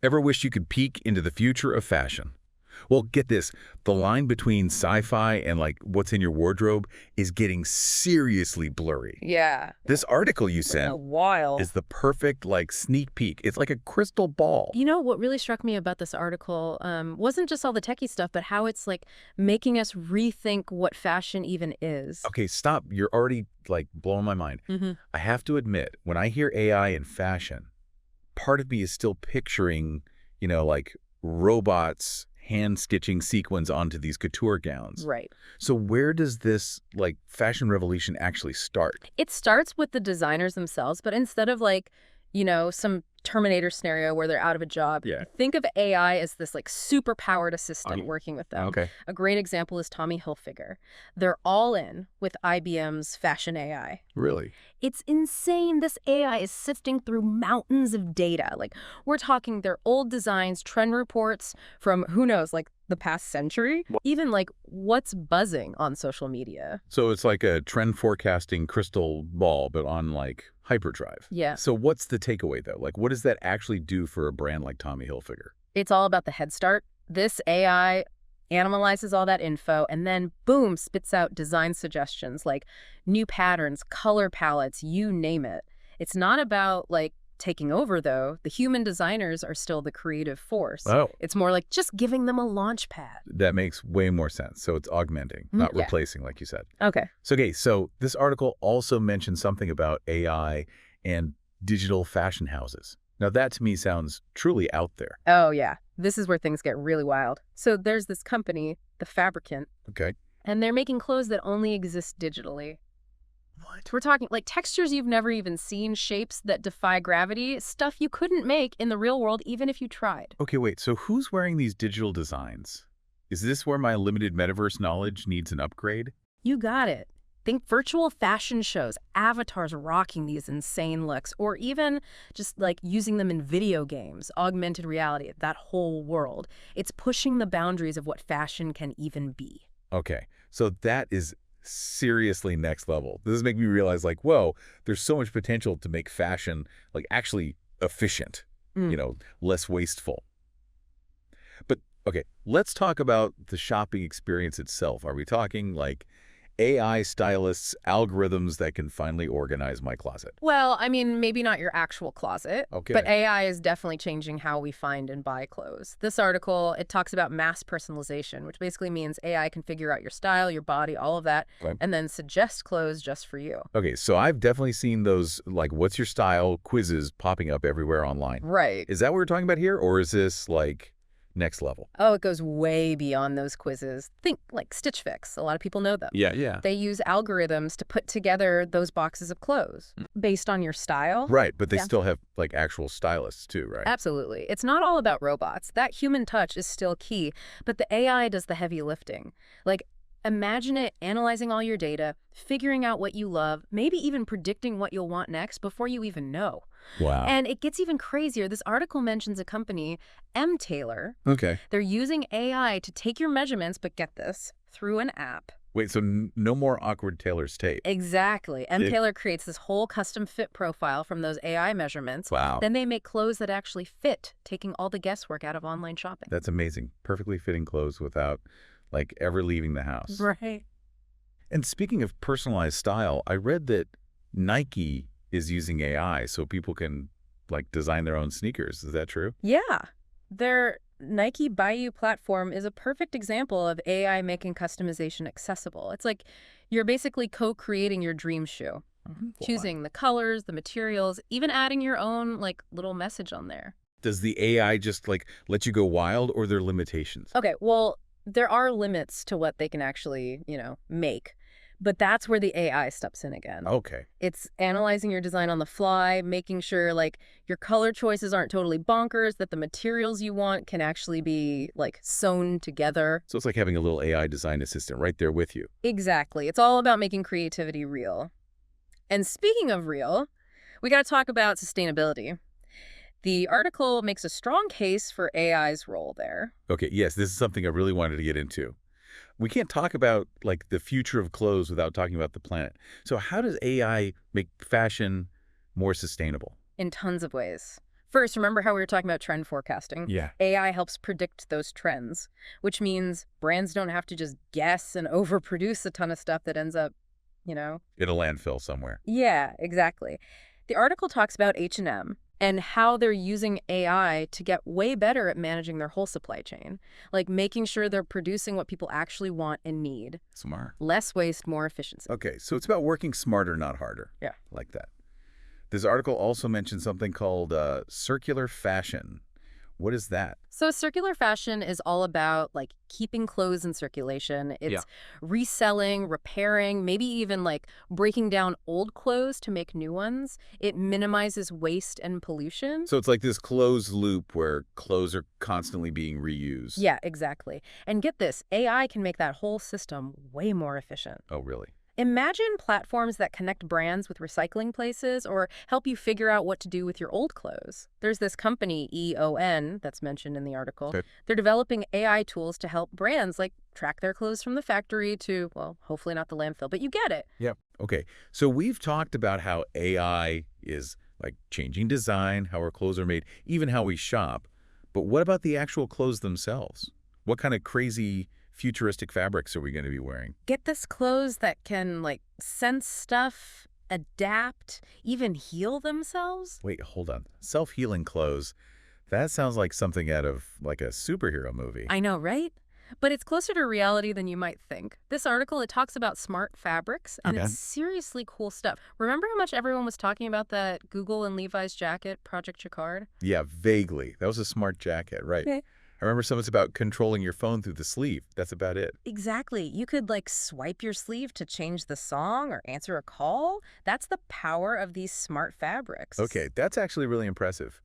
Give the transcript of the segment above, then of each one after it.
Ever wish you could peek into the future of fashion? Well, get this. The line between sci-fi and like what's in your wardrobe is getting seriously blurry. Yeah. This article you A sent while. is the perfect like sneak peek. It's like a crystal ball. You know, what really struck me about this article wasn't just all the techie stuff, but how it's like making us rethink what fashion even is. Okay, stop. You're already like blowing my mind. I have to admit, when I hear AI in fashion, part of me is still picturing, like robots hand-stitching sequins onto these couture gowns. Right. So where does this, like, fashion revolution actually start? It starts with the designers themselves, but instead of like, some Terminator scenario where they're out of a job, Yeah. think of AI as this like super powered assistant working with them. Okay. A great example is Tommy Hilfiger. They're all in with IBM's fashion AI. Really? It's insane. This AI is sifting through mountains of data. Like, we're talking their old designs, trend reports from, who knows, like the past century, even like what's buzzing on social media. So it's like a trend forecasting crystal ball, but on like hyperdrive. Yeah. So what's the takeaway though? Like, what does that actually do for a brand like Tommy Hilfiger? It's all about the head start. This AI analyzes all that info and then, boom, spits out design suggestions like new patterns, color palettes, you name it. It's not about like taking over, though. The human designers are still the creative force. Oh. It's more like just giving them a launch pad. That makes way more sense. So it's augmenting, not Yeah. replacing, like you said. Okay. So this article also mentioned something about AI and digital fashion houses. Now that to me sounds truly out there. Oh, yeah. This is where things get really wild. So there's this company, The Fabricant, Okay. and they're making clothes that only exist digitally. What? We're talking like textures you've never even seen, shapes that defy gravity, stuff you couldn't make in the real world even if you tried. Okay, wait. So who's wearing these digital designs? Is this where my limited metaverse knowledge needs an upgrade? You got it. Think virtual fashion shows, avatars rocking these insane looks, or even just like using them in video games, augmented reality, that whole world. It's pushing the boundaries of what fashion can even be. Okay, so that is seriously next level. This is making me realize, like, whoa, there's so much potential to make fashion, like, actually efficient, less wasteful. But, okay, let's talk about the shopping experience itself. Are we talking, like, AI stylists, algorithms that can finally organize my closet? Well, I mean, maybe not your actual closet, Okay. but AI is definitely changing how we find and buy clothes. This article, it talks about mass personalization, which basically means AI can figure out your style, your body, all of that, Okay. and then suggest clothes just for you. Okay, so I've definitely seen those, like, what's your style quizzes popping up everywhere online. Right. Is that what we're talking about here, or is this, like, next level? Oh, it goes way beyond those quizzes. Think like Stitch Fix. A lot of people know them. Yeah. They use algorithms to put together those boxes of clothes based on your style. Right, but they Yeah. still have, like, actual stylists, too, right? Absolutely. It's not all about robots. That human touch is still key, but the AI does the heavy lifting. Like, imagine it analyzing all your data, figuring out what you love, maybe even predicting what you'll want next before you even know. Wow. And it gets even crazier. This article mentions a company, M. Taylor. Okay. They're using AI to take your measurements, but get this, through an app. Wait, so no more awkward tailor's tape. Exactly. M. Taylor creates this whole custom fit profile from those AI measurements. Wow. Then they make clothes that actually fit, taking all the guesswork out of online shopping. That's amazing. Perfectly fitting clothes without, like, ever leaving the house. Right. And speaking of personalized style, I read that Nike is using AI so people can, like, design their own sneakers. Is that true? Yeah. Their Nike Bayou platform is a perfect example of AI making customization accessible. It's like you're basically co-creating your dream shoe, choosing the colors, the materials, even adding your own, like, little message on there. Does the AI just, like, let you go wild, or are there limitations? Okay, well, there are limits to what they can actually, make. But that's where the AI steps in again. Okay. It's analyzing your design on the fly, making sure, like, your color choices aren't totally bonkers, that the materials you want can actually be, like, sewn together. So it's like having a little AI design assistant right there with you. Exactly. It's all about making creativity real. And speaking of real, we got to talk about sustainability. The article makes a strong case for AI's role there. Okay, yes, this is something I really wanted to get into. We can't talk about, like, the future of clothes without talking about the planet. So how does AI make fashion more sustainable? In tons of ways. First, remember how we were talking about trend forecasting? Yeah. AI helps predict those trends, which means brands don't have to just guess and overproduce a ton of stuff that ends up, you know. In a landfill somewhere. Yeah, exactly. The article talks about H&M and how they're using AI to get way better at managing their whole supply chain, like making sure they're producing what people actually want and need. Smart. Less waste, more efficiency. Okay, so it's about working smarter, not harder. Yeah. Like that. This article also mentions something called circular fashion. What is that? So circular fashion is all about like keeping clothes in circulation. It's reselling, repairing, maybe even like breaking down old clothes to make new ones. It minimizes waste and pollution. So it's like this closed loop where clothes are constantly being reused. Yeah, exactly. And get this, AI can make that whole system way more efficient. Oh, really? Imagine platforms that connect brands with recycling places or help you figure out what to do with your old clothes. There's this company, EON, that's mentioned in the article. Okay. They're developing AI tools to help brands like track their clothes from the factory to, well, hopefully not the landfill, but you get it. Yep. Okay, so we've talked about how AI is like changing design, how our clothes are made, even how we shop. But what about the actual clothes themselves? What kind of crazy futuristic fabrics are we going to be wearing? Get this, clothes that can like sense stuff, adapt, even heal themselves. Wait, hold on. Self-healing clothes. That sounds like something out of like a superhero movie. I know, right? But it's closer to reality than you might think. This article, it talks about smart fabrics, and it's seriously cool stuff. Remember how much everyone was talking about that Google and Levi's jacket, Project Jacquard? Yeah, vaguely. That was a smart jacket, right? Okay. I remember something's about controlling your phone through the sleeve. That's about it. Exactly. You could like swipe your sleeve to change the song or answer a call. That's the power of these smart fabrics. Okay, that's actually really impressive.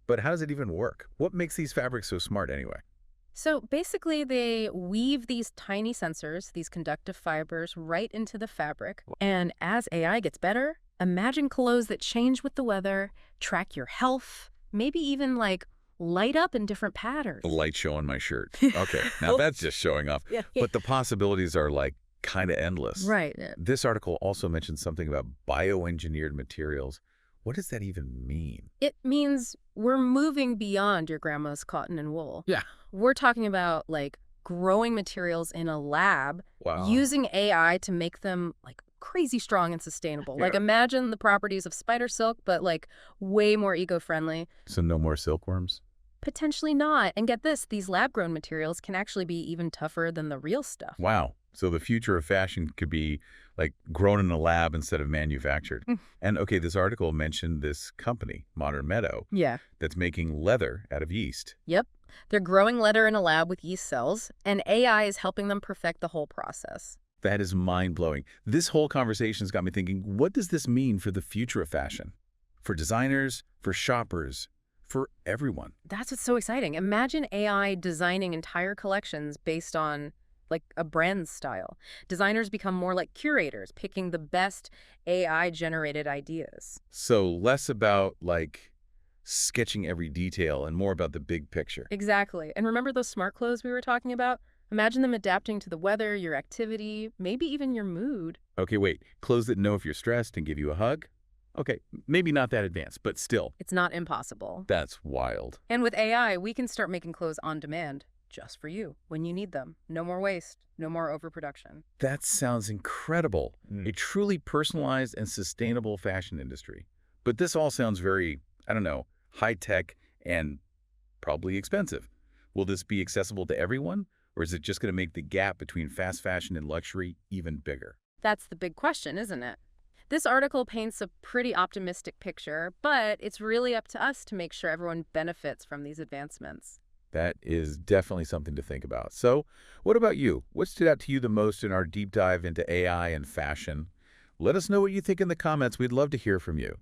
But how does it even work? What makes these fabrics so smart anyway? So basically, they weave these tiny sensors, these conductive fibers, right into the fabric. And as AI gets better, imagine clothes that change with the weather, track your health, maybe even like light up in different patterns. The light show on my shirt. Okay, now that's just showing off. Yeah. But the possibilities are like kind of endless. Right. This article also mentions something about bioengineered materials. What does that even mean? It means we're moving beyond your grandma's cotton and wool. Yeah. We're talking about like growing materials in a lab, Wow. using AI to make them like crazy strong and sustainable. Like Yeah. imagine the properties of spider silk, but like way more eco-friendly. So no more silkworms? Potentially not. And get this, these lab-grown materials can actually be even tougher than the real stuff. Wow. So the future of fashion could be like grown in a lab instead of manufactured. And okay, this article mentioned this company, Modern Meadow, Yeah. that's making leather out of yeast. Yep. They're growing leather in a lab with yeast cells, and AI is helping them perfect the whole process. That is mind-blowing. This whole conversation's got me thinking, what does this mean for the future of fashion? For designers, for shoppers, for everyone. That's what's so exciting. Imagine AI designing entire collections based on like a brand's style. Designers become more like curators, picking the best AI-generated ideas. So less about like sketching every detail and more about the big picture. Exactly. And remember those smart clothes we were talking about? Imagine them adapting to the weather, your activity, maybe even your mood. Okay, wait. Clothes that know if you're stressed and give you a hug? Okay, maybe not that advanced, but still. It's not impossible. That's wild. And with AI, we can start making clothes on demand, just for you, when you need them. No more waste, no more overproduction. That sounds incredible. A truly personalized and sustainable fashion industry. But this all sounds very, I don't know, high-tech and probably expensive. Will this be accessible to everyone? Or is it just going to make the gap between fast fashion and luxury even bigger? That's the big question, isn't it? This article paints a pretty optimistic picture, but it's really up to us to make sure everyone benefits from these advancements. That is definitely something to think about. So, what about you? What stood out to you the most in our deep dive into AI and fashion? Let us know what you think in the comments. We'd love to hear from you.